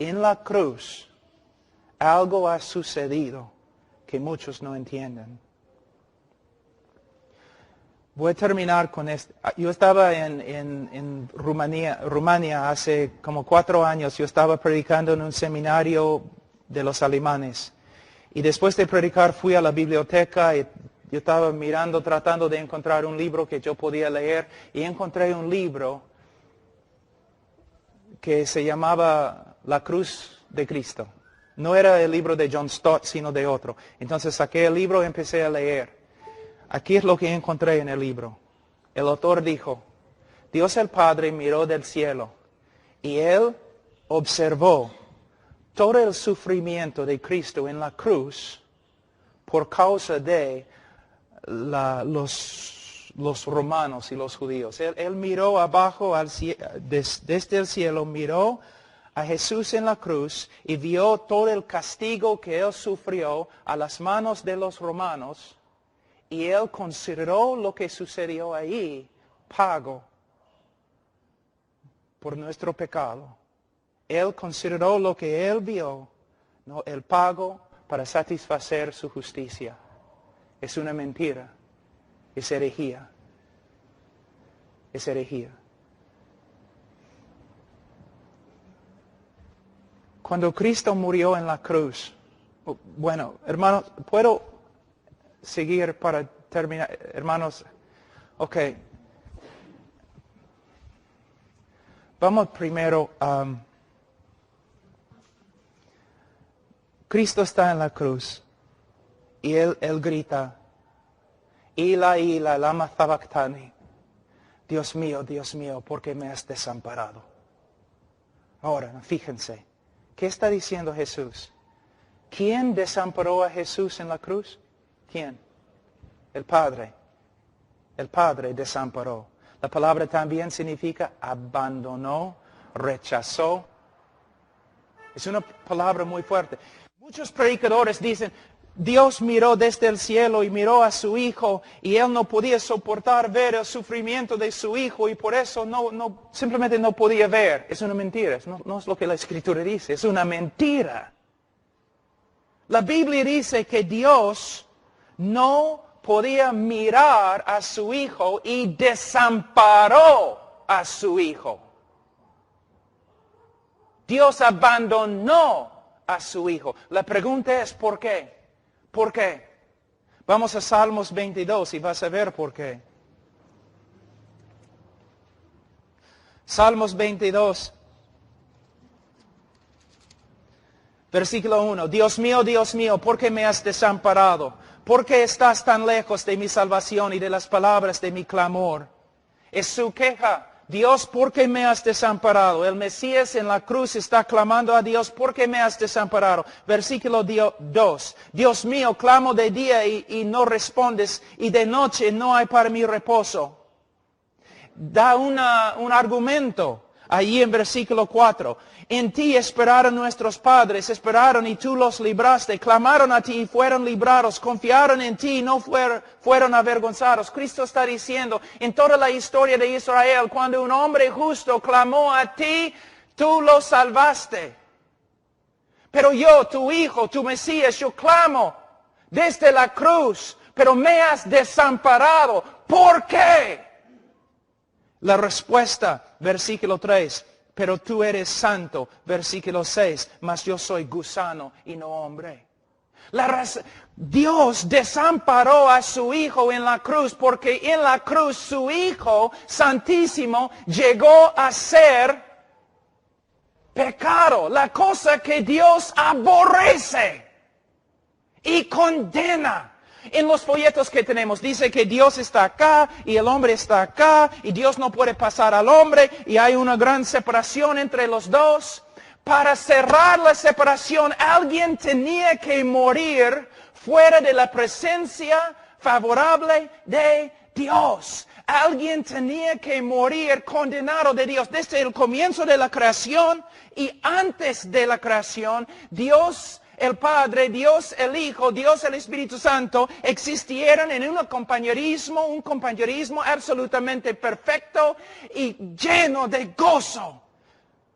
en la cruz, algo ha sucedido que muchos no entienden. Voy a terminar con esto. Yo estaba en Rumania hace como 4 años. Yo estaba predicando en un seminario de los alemanes. Y después de predicar fui a la biblioteca y yo estaba mirando, tratando de encontrar un libro que yo podía leer. Y encontré un libro que se llamaba La Cruz de Cristo. No era el libro de John Stott, sino de otro. Entonces saqué el libro y empecé a leer. Aquí es lo que encontré en el libro. El autor dijo, Dios el Padre miró del cielo y Él observó todo el sufrimiento de Cristo en la cruz por causa de los romanos y los judíos. Él miró abajo, desde el cielo, miró a Jesús en la cruz y vio todo el castigo que Él sufrió a las manos de los romanos. Y Él consideró lo que sucedió ahí pago por nuestro pecado. Él consideró lo que Él vio, ¿no? El pago para satisfacer su justicia. Es una mentira. Es herejía. Es herejía. Cuando Cristo murió en la cruz, bueno, hermanos, ¿puedo seguir para terminar? Hermanos, ok. Vamos primero a... Cristo está en la cruz y Él grita, Ila, Ila, lama sabactani. Dios mío, ¿por qué me has desamparado? Ahora, fíjense, ¿qué está diciendo Jesús? ¿Quién desamparó a Jesús en la cruz? ¿Quién? El Padre. El Padre desamparó. La palabra también significa abandonó, rechazó. Es una palabra muy fuerte. Muchos predicadores dicen, Dios miró desde el cielo y miró a su Hijo y Él no podía soportar ver el sufrimiento de su Hijo y por eso simplemente no podía ver. Es una mentira, no es lo que la Escritura dice, es una mentira. La Biblia dice que Dios no podía mirar a su Hijo y desamparó a su Hijo. Dios abandonó a su Hijo. La pregunta es, ¿por qué? ¿Por qué? Vamos a Salmos 22 y vas a ver por qué. Salmos 22, versículo 1. Dios mío, ¿por qué me has desamparado? ¿Por qué estás tan lejos de mi salvación y de las palabras de mi clamor? Es su queja. Dios, ¿por qué me has desamparado? El Mesías en la cruz está clamando a Dios, ¿por qué me has desamparado? Versículo 2. Dios mío, clamo de día y no respondes, y de noche no hay para mí reposo. Da un argumento ahí en versículo 4. En ti esperaron nuestros padres, esperaron y tú los libraste, clamaron a ti y fueron librados, confiaron en ti y no fueron avergonzados. Cristo está diciendo, en toda la historia de Israel, cuando un hombre justo clamó a ti, tú lo salvaste. Pero yo, tu Hijo, tu Mesías, yo clamo desde la cruz, pero me has desamparado. ¿Por qué? La respuesta, versículo 3. Pero tú eres santo, versículo 6, mas yo soy gusano y no hombre. Dios desamparó a su Hijo en la cruz porque en la cruz su Hijo santísimo llegó a ser pecado, la cosa que Dios aborrece y condena. En los folletos que tenemos dice que Dios está acá y el hombre está acá y Dios no puede pasar al hombre y hay una gran separación entre los dos. Para cerrar la separación, alguien tenía que morir fuera de la presencia favorable de Dios. Alguien tenía que morir condenado de Dios. Desde el comienzo de la creación y antes de la creación, Dios el Padre, Dios el Hijo, Dios el Espíritu Santo existieron en un compañerismo absolutamente perfecto y lleno de gozo.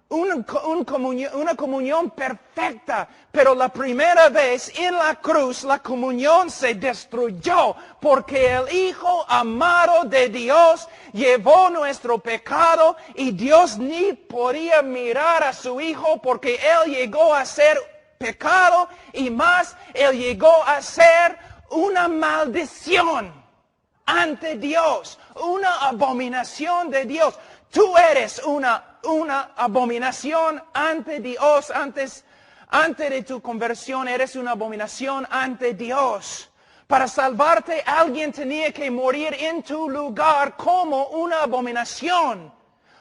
una comunión perfecta, pero la primera vez en la cruz la comunión se destruyó porque el Hijo amado de Dios llevó nuestro pecado y Dios ni podía mirar a su Hijo porque Él llegó a ser pecado y más, Él llegó a ser una maldición ante Dios, una abominación de Dios. Tú eres una abominación ante Dios, antes de tu conversión eres una abominación ante Dios. Para salvarte alguien tenía que morir en tu lugar como una abominación,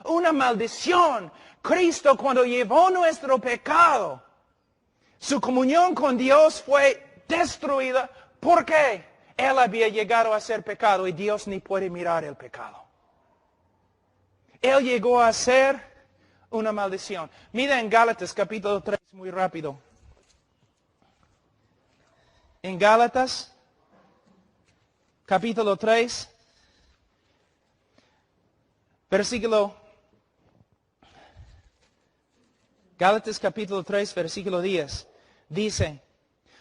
una maldición. Cristo cuando llevó nuestro pecado, su comunión con Dios fue destruida. ¿Por qué? Él había llegado a ser pecado y Dios ni puede mirar el pecado. Él llegó a ser una maldición. Mira en Gálatas capítulo 3 muy rápido. En Gálatas capítulo 3, Gálatas capítulo 3, versículo 10, dice,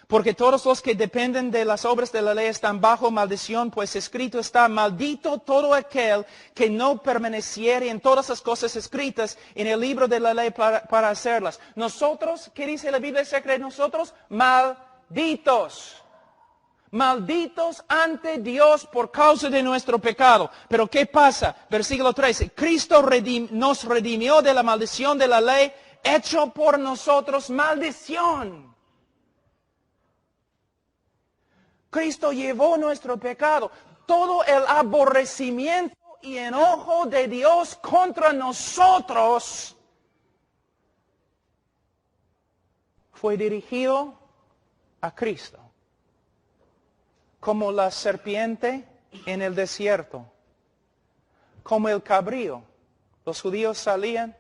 porque todos los que dependen de las obras de la ley están bajo maldición, pues escrito está, maldito todo aquel que no permaneciere en todas las cosas escritas en el libro de la ley para hacerlas. Nosotros, ¿qué dice la Biblia secreta? Nosotros, malditos. Malditos ante Dios por causa de nuestro pecado. Pero ¿qué pasa? Versículo 13. Cristo nos redimió de la maldición de la ley, hecho por nosotros maldición. Cristo llevó nuestro pecado. Todo el aborrecimiento y enojo de Dios contra nosotros fue dirigido a Cristo. Como la serpiente en el desierto. Como el cabrío. Los judíos salían,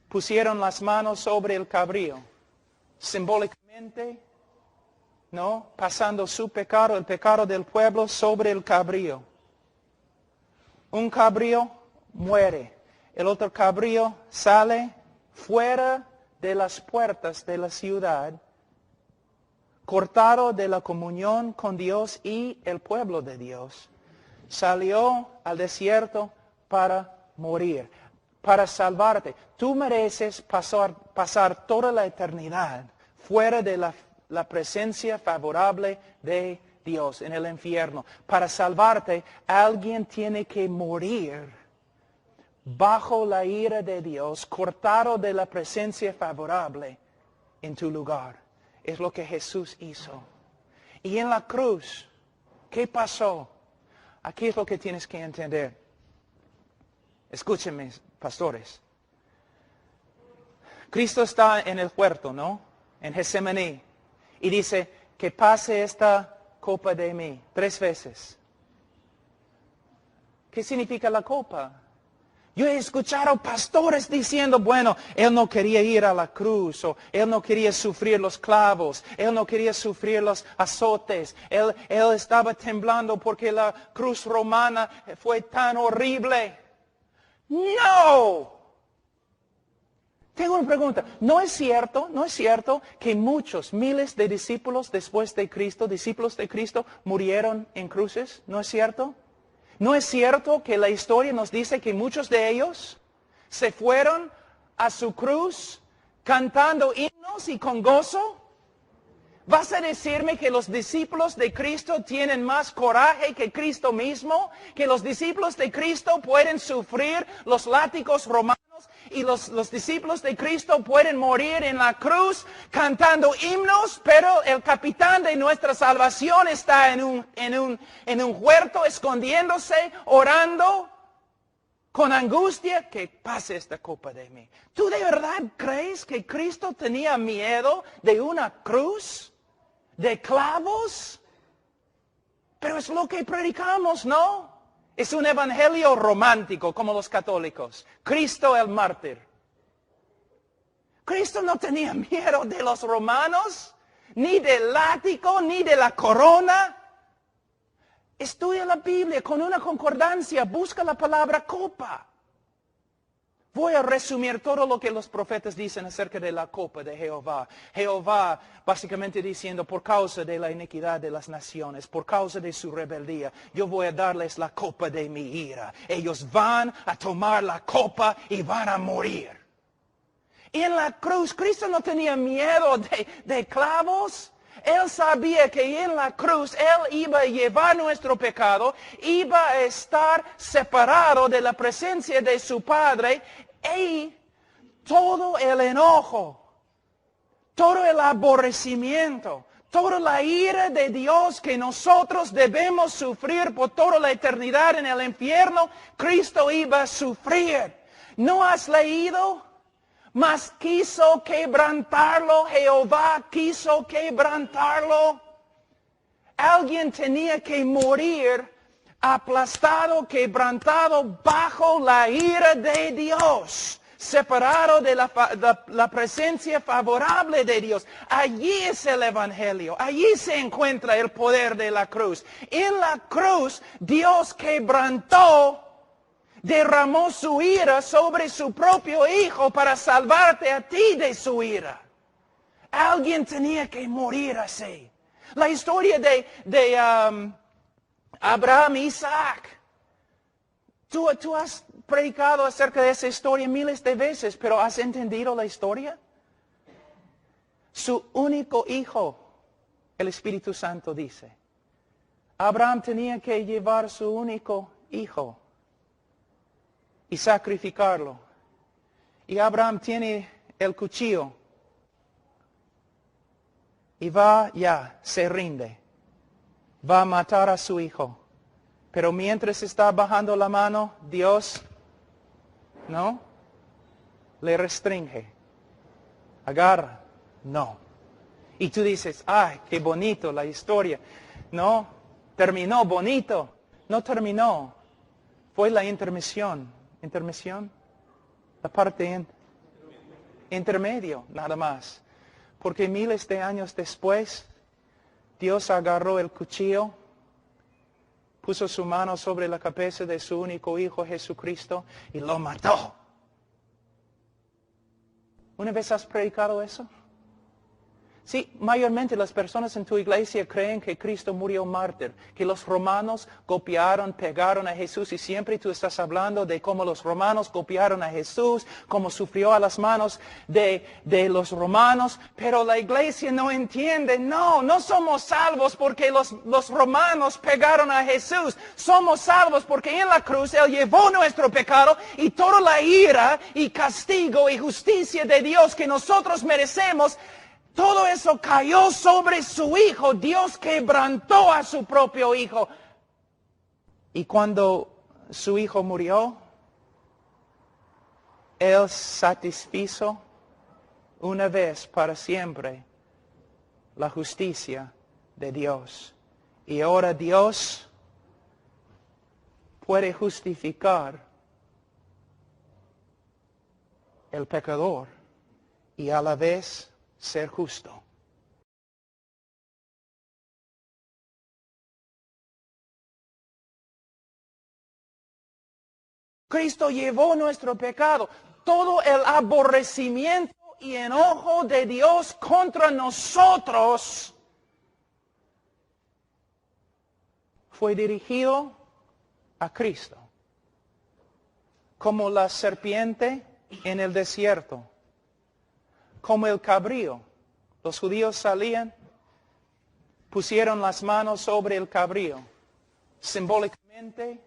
pusieron las manos sobre el cabrío. Simbólicamente, ¿no? Pasando su pecado, el pecado del pueblo, sobre el cabrío. Un cabrío muere. El otro cabrío sale fuera de las puertas de la ciudad, cortado de la comunión con Dios y el pueblo de Dios. Salió al desierto para morir, para salvarte. Tú mereces pasar toda la eternidad fuera de la presencia favorable de Dios en el infierno. Para salvarte, alguien tiene que morir bajo la ira de Dios, cortado de la presencia favorable en tu lugar. Es lo que Jesús hizo. Y en la cruz, ¿qué pasó? Aquí es lo que tienes que entender. Escúchenme, pastores. Cristo está en el huerto, ¿no? En Getsemaní. Y dice, que pase esta copa de mí 3 veces. ¿Qué significa la copa? Yo he escuchado pastores diciendo, bueno, Él no quería ir a la cruz, o Él no quería sufrir los clavos, Él no quería sufrir los azotes, Él estaba temblando porque la cruz romana fue tan horrible. ¡No! Tengo una pregunta. ¿No es cierto que muchos, miles de discípulos después de Cristo, discípulos de Cristo, murieron en cruces? ¿No es cierto? ¿No es cierto que la historia nos dice que muchos de ellos se fueron a su cruz cantando himnos y con gozo? ¿Vas a decirme que los discípulos de Cristo tienen más coraje que Cristo mismo? ¿Que los discípulos de Cristo pueden sufrir los látigos romanos? Y los discípulos de Cristo pueden morir en la cruz cantando himnos, pero el capitán de nuestra salvación está en un huerto escondiéndose, orando con angustia, que pase esta copa de mí. ¿Tú de verdad crees que Cristo tenía miedo de una cruz? ¿De clavos? Pero es lo que predicamos, ¿no? Es un evangelio romántico como los católicos. Cristo el mártir. Cristo no tenía miedo de los romanos, ni del látigo, ni de la corona. Estudia la Biblia con una concordancia, busca la palabra copa. Voy a resumir todo lo que los profetas dicen acerca de la copa de Jehová. Jehová básicamente diciendo, por causa de la iniquidad de las naciones, por causa de su rebeldía, yo voy a darles la copa de mi ira. Ellos van a tomar la copa y van a morir. Y en la cruz, Cristo no tenía miedo de clavos. Él sabía que en la cruz Él iba a llevar nuestro pecado, iba a estar separado de la presencia de su Padre y todo el enojo, todo el aborrecimiento, toda la ira de Dios que nosotros debemos sufrir por toda la eternidad en el infierno, Cristo iba a sufrir. ¿No has leído? Mas quiso quebrantarlo, Jehová quiso quebrantarlo. Alguien tenía que morir aplastado, quebrantado bajo la ira de Dios, separado de la presencia favorable de Dios. Allí es el Evangelio, allí se encuentra el poder de la cruz. En la cruz Dios quebrantó, derramó su ira sobre su propio Hijo para salvarte a ti de su ira. Alguien tenía que morir así. La historia de Abraham y Isaac. Tú has predicado acerca de esa historia miles de veces, pero ¿has entendido la historia? Su único hijo, el Espíritu Santo dice. Abraham tenía que llevar su único hijo y sacrificarlo. Y Abraham tiene el cuchillo. Y se rinde. Va a matar a su hijo. Pero mientras está bajando la mano, Dios, ¿no? Le restringe. Agarra. No. Y tú dices, ay, qué bonito la historia. No, terminó bonito. No terminó. Fue la intermisión. ¿Intermisión? La parte intermedio, nada más. Porque miles de años después, Dios agarró el cuchillo, puso su mano sobre la cabeza de su único Hijo Jesucristo y lo mató. ¿Una vez has predicado eso? Sí, mayormente las personas en tu iglesia creen que Cristo murió mártir, que los romanos golpearon, pegaron a Jesús y siempre tú estás hablando de cómo los romanos golpearon a Jesús, cómo sufrió a las manos de los romanos, pero la iglesia no entiende, no somos salvos porque los romanos pegaron a Jesús, somos salvos porque en la cruz Él llevó nuestro pecado y toda la ira y castigo y justicia de Dios que nosotros merecemos. Todo eso cayó sobre su Hijo. Dios quebrantó a su propio Hijo. Y cuando su Hijo murió, Él satisfizo una vez para siempre la justicia de Dios. Y ahora Dios puede justificar el pecador y a la vez ser justo. Cristo llevó nuestro pecado, todo el aborrecimiento y enojo de Dios contra nosotros fue dirigido a Cristo. Como la serpiente en el desierto. Como el cabrío. Los judíos salían, pusieron las manos sobre el cabrío, simbólicamente,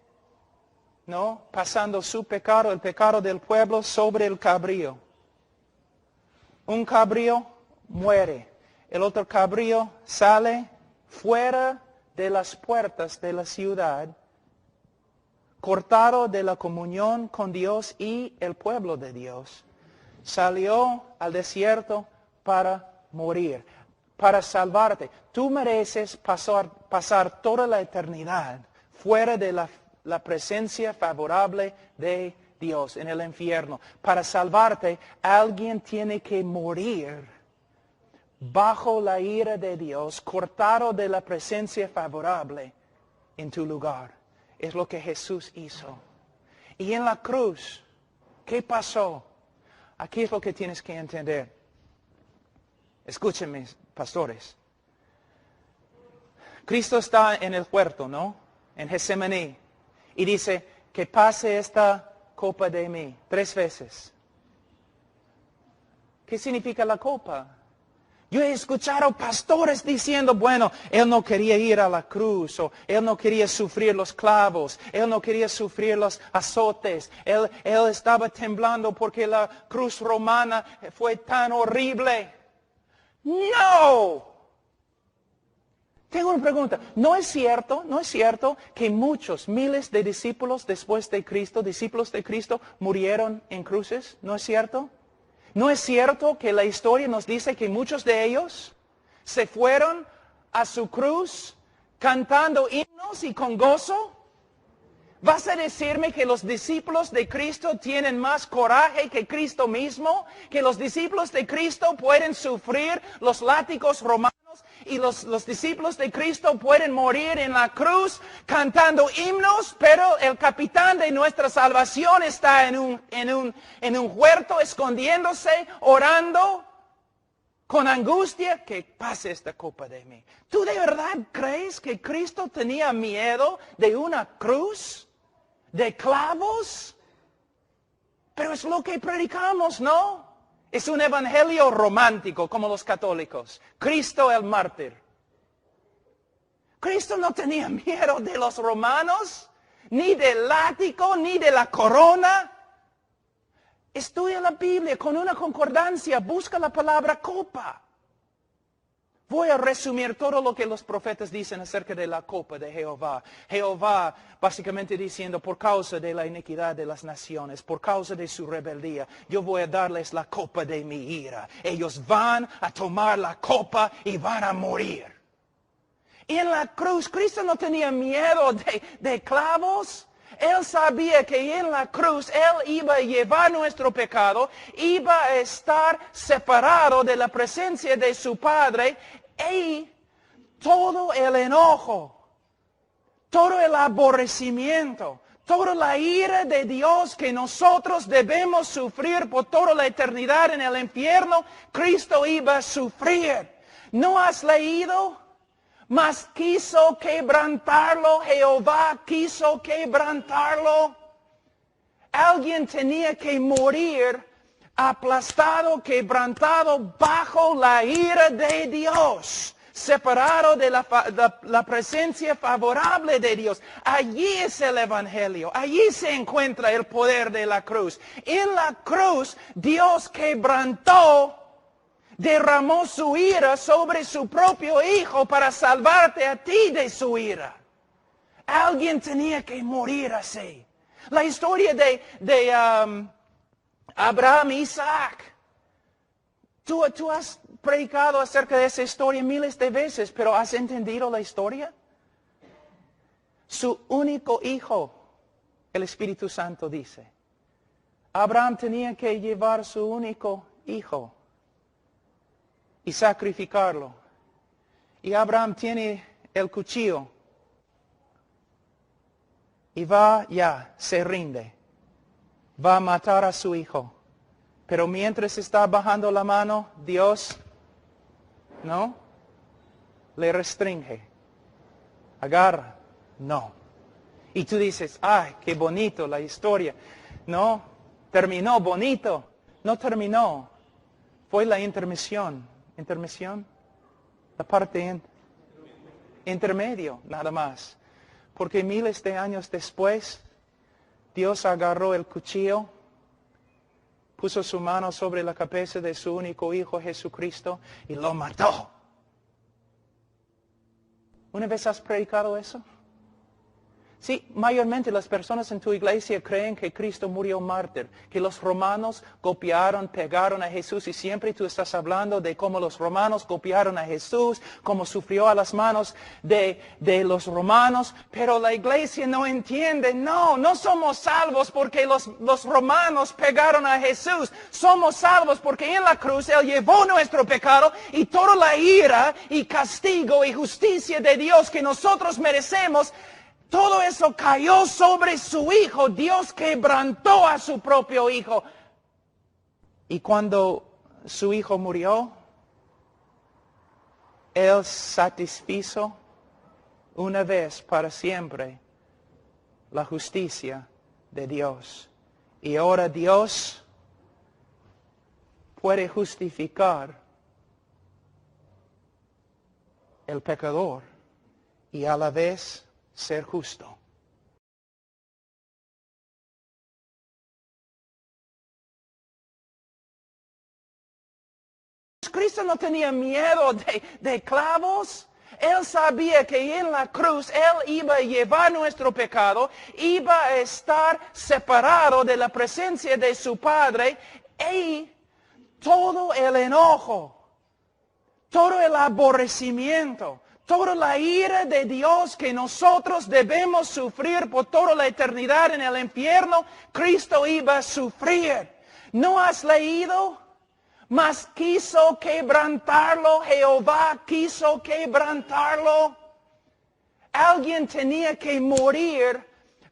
¿no? Pasando su pecado, el pecado del pueblo, sobre el cabrío. Un cabrío muere, el otro cabrío sale fuera de las puertas de la ciudad, cortado de la comunión con Dios y el pueblo de Dios. Salió al desierto para morir, para salvarte. Tú mereces pasar toda la eternidad fuera de la presencia favorable de Dios en el infierno. Para salvarte, alguien tiene que morir bajo la ira de Dios, cortado de la presencia favorable en tu lugar. Es lo que Jesús hizo. Y en la cruz, ¿Qué pasó? Aquí es lo que tienes que entender. Escúchenme, pastores. Cristo está en el huerto, ¿no? En Getsemaní. Y dice, que pase esta copa de mí 3 veces. ¿Qué significa la copa? Yo he escuchado pastores diciendo, bueno, Él no quería ir a la cruz, o Él no quería sufrir los clavos, Él no quería sufrir los azotes, Él estaba temblando porque la cruz romana fue tan horrible. ¡No! Tengo una pregunta. ¿No es cierto que muchos, miles de discípulos después de Cristo, discípulos de Cristo, murieron en cruces? ¿No es cierto? ¿No es cierto que la historia nos dice que muchos de ellos se fueron a su cruz cantando himnos y con gozo? ¿Vas a decirme que los discípulos de Cristo tienen más coraje que Cristo mismo? ¿Que los discípulos de Cristo pueden sufrir los látigos romanos? Y los discípulos de Cristo pueden morir en la cruz cantando himnos, pero el capitán de nuestra salvación está en un huerto escondiéndose, orando con angustia, que pase esta copa de mí. ¿Tú de verdad crees que Cristo tenía miedo de una cruz? ¿De clavos? Pero es lo que predicamos, ¿no? Es un evangelio romántico como los católicos. Cristo el mártir. Cristo no tenía miedo de los romanos, ni del látigo, ni de la corona. Estudia la Biblia con una concordancia, busca la palabra copa. Voy a resumir todo lo que los profetas dicen acerca de la copa de Jehová. Jehová básicamente diciendo, por causa de la iniquidad de las naciones, por causa de su rebeldía, yo voy a darles la copa de mi ira. Ellos van a tomar la copa y van a morir. Y en la cruz, Cristo no tenía miedo de clavos. Él sabía que en la cruz Él iba a llevar nuestro pecado, iba a estar separado de la presencia de su Padre, y todo el enojo, todo el aborrecimiento, toda la ira de Dios que nosotros debemos sufrir por toda la eternidad en el infierno, Cristo iba a sufrir. ¿No has leído? Mas quiso quebrantarlo, Jehová quiso quebrantarlo. Alguien tenía que morir aplastado, quebrantado bajo la ira de Dios, separado de la presencia favorable de Dios. Allí es el evangelio, allí se encuentra el poder de la cruz. En la cruz Dios quebrantó, derramó su ira sobre su propio Hijo para salvarte a ti de su ira. Alguien tenía que morir así. La historia de Abraham y Isaac. Tú has predicado acerca de esa historia miles de veces, pero ¿has entendido la historia? Su único hijo, el Espíritu Santo dice. Abraham tenía que llevar su único hijo y sacrificarlo. Y Abraham tiene el cuchillo. Y se rinde. Va a matar a su hijo. Pero mientras está bajando la mano, Dios, ¿no? Le restringe. Agarra. No. Y tú dices, ay, qué bonito la historia. No, terminó bonito. No terminó. Fue la intermisión. ¿Intermisión? La parte intermedio, nada más. Porque miles de años después, Dios agarró el cuchillo, puso su mano sobre la cabeza de su único Hijo Jesucristo y lo mató. ¿Una vez has predicado eso? Sí, mayormente las personas en tu iglesia creen que Cristo murió mártir, que los romanos golpearon, pegaron a Jesús, y siempre tú estás hablando de cómo los romanos golpearon a Jesús, cómo sufrió a las manos de los romanos, pero la iglesia no entiende. No somos salvos porque los romanos pegaron a Jesús. Somos salvos porque en la cruz Él llevó nuestro pecado y toda la ira y castigo y justicia de Dios que nosotros merecemos. Todo eso cayó sobre su Hijo. Dios quebrantó a su propio Hijo. Y cuando su Hijo murió, Él satisfizo una vez para siempre la justicia de Dios. Y ahora Dios puede justificar el pecador y a la vez ser justo. Cristo no tenía miedo de clavos. Él sabía que en la cruz Él iba a llevar nuestro pecado, iba a estar separado de la presencia de su Padre y todo el enojo, todo el aborrecimiento, toda la ira de Dios que nosotros debemos sufrir por toda la eternidad en el infierno, Cristo iba a sufrir. ¿No has leído? Mas quiso quebrantarlo, Jehová quiso quebrantarlo. Alguien tenía que morir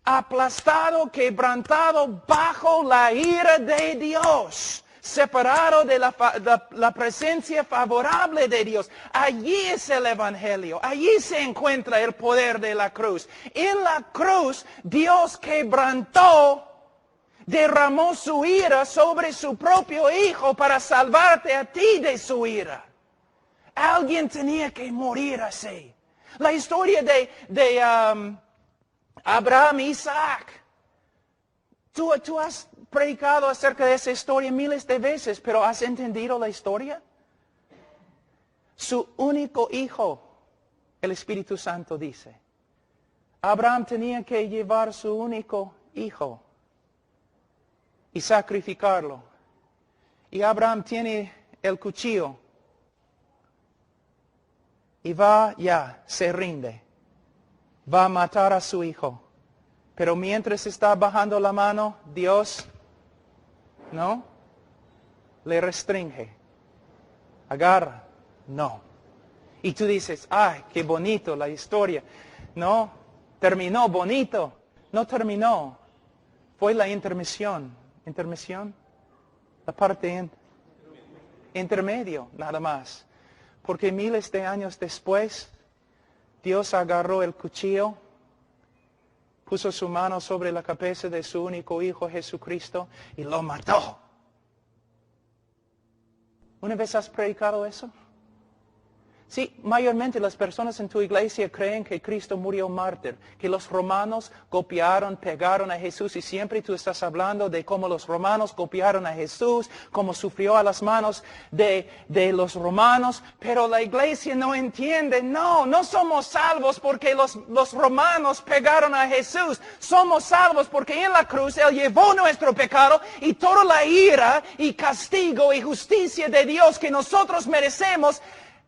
aplastado, quebrantado bajo la ira de Dios, separado de la presencia favorable de Dios. Allí es el Evangelio, allí se encuentra el poder de la cruz. En la cruz Dios quebrantó, derramó su ira sobre su propio Hijo para salvarte a ti de su ira. Alguien tenía que morir así. La historia de Abraham y Isaac. Tú has predicado acerca de esa historia miles de veces, pero ¿has entendido la historia? Su único hijo, el Espíritu Santo dice. Abraham tenía que llevar su único hijo y sacrificarlo. Y Abraham tiene el cuchillo. Y se rinde. Va a matar a su hijo. Pero mientras está bajando la mano, Dios, ¿no? Le restringe. Agarra. No. Y tú dices, ay, qué bonito la historia. No, terminó bonito. No terminó. Fue la intermisión. ¿Intermisión? La parte intermedio, nada más. Porque miles de años después, Dios agarró el cuchillo, puso su mano sobre la cabeza de su único Hijo Jesucristo y lo mató. ¿Una vez has predicado eso? Sí, mayormente las personas en tu iglesia creen que Cristo murió mártir, que los romanos copiaron, pegaron a Jesús y siempre tú estás hablando de cómo los romanos copiaron a Jesús, cómo sufrió a las manos de los romanos, pero la iglesia no entiende, no somos salvos porque los romanos pegaron a Jesús, somos salvos porque en la cruz Él llevó nuestro pecado y toda la ira y castigo y justicia de Dios que nosotros merecemos.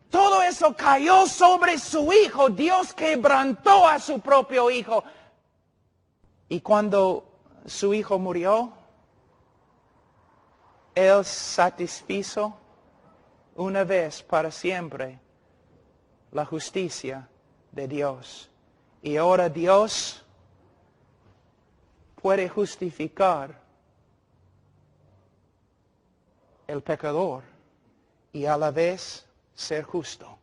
Todo eso cayó sobre su Hijo. Dios quebrantó a su propio Hijo. Y cuando su Hijo murió, Él satisfizo una vez para siempre la justicia de Dios. Y ahora Dios puede justificar el pecador y a la vez ser justo.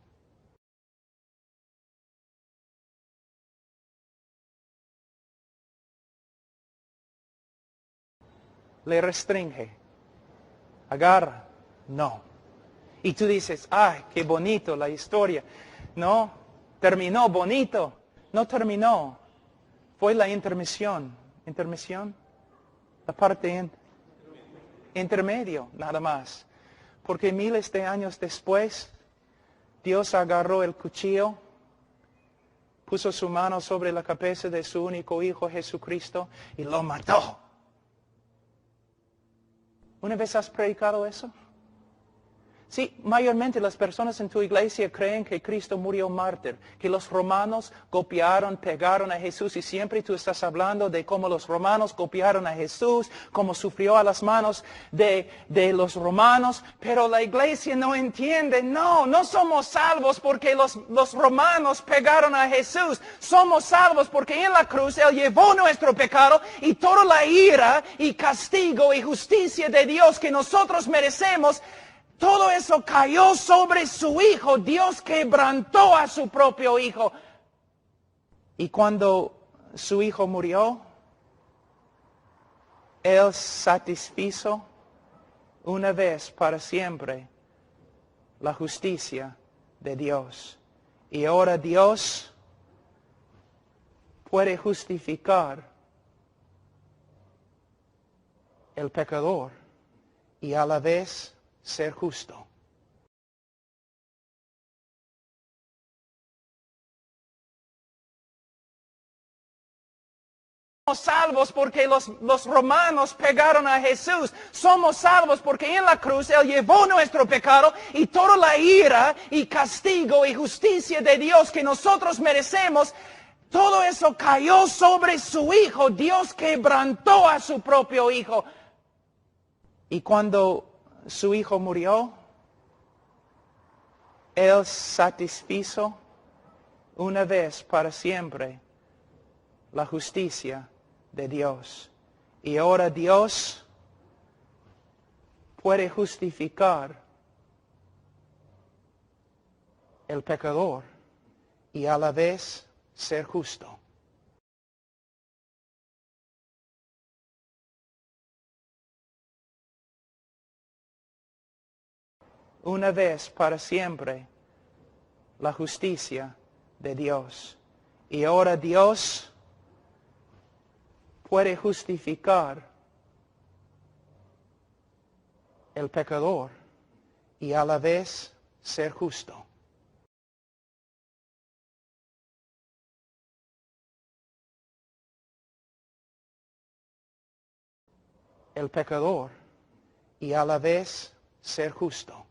Le restringe. Agarra. No. Y tú dices, ay, qué bonito la historia. No, terminó bonito. No terminó. Fue la intermisión. ¿Intermisión? La parte intermedio, nada más. Porque miles de años después, Dios agarró el cuchillo, puso su mano sobre la cabeza de su único Hijo Jesucristo y lo mató. ¿Una vez has predicado eso? Sí, mayormente las personas en tu iglesia creen que Cristo murió mártir, que los romanos copiaron, pegaron a Jesús y siempre tú estás hablando de cómo los romanos copiaron a Jesús, cómo sufrió a las manos de los romanos, pero la iglesia no entiende, no somos salvos porque los romanos pegaron a Jesús, somos salvos porque en la cruz Él llevó nuestro pecado y toda la ira y castigo y justicia de Dios que nosotros merecemos. Todo eso cayó sobre su Hijo. Dios quebrantó a su propio Hijo. Y cuando su Hijo murió, Él satisfizo una vez para siempre la justicia de Dios. Y ahora Dios puede justificar el pecador y a la vez ser justo. Somos salvos porque los romanos pegaron a Jesús. Somos salvos porque en la cruz Él llevó nuestro pecado y toda la ira y castigo y justicia de Dios que nosotros merecemos. Todo eso cayó sobre su Hijo. Dios quebrantó a su propio Hijo. Y cuando su Hijo murió, Él satisfizo una vez para siempre la justicia de Dios. Y ahora Dios puede justificar el pecador y a la vez ser justo. Una vez para siempre la justicia de Dios. Y ahora Dios puede justificar el pecador y a la vez ser justo. El pecador y a la vez ser justo.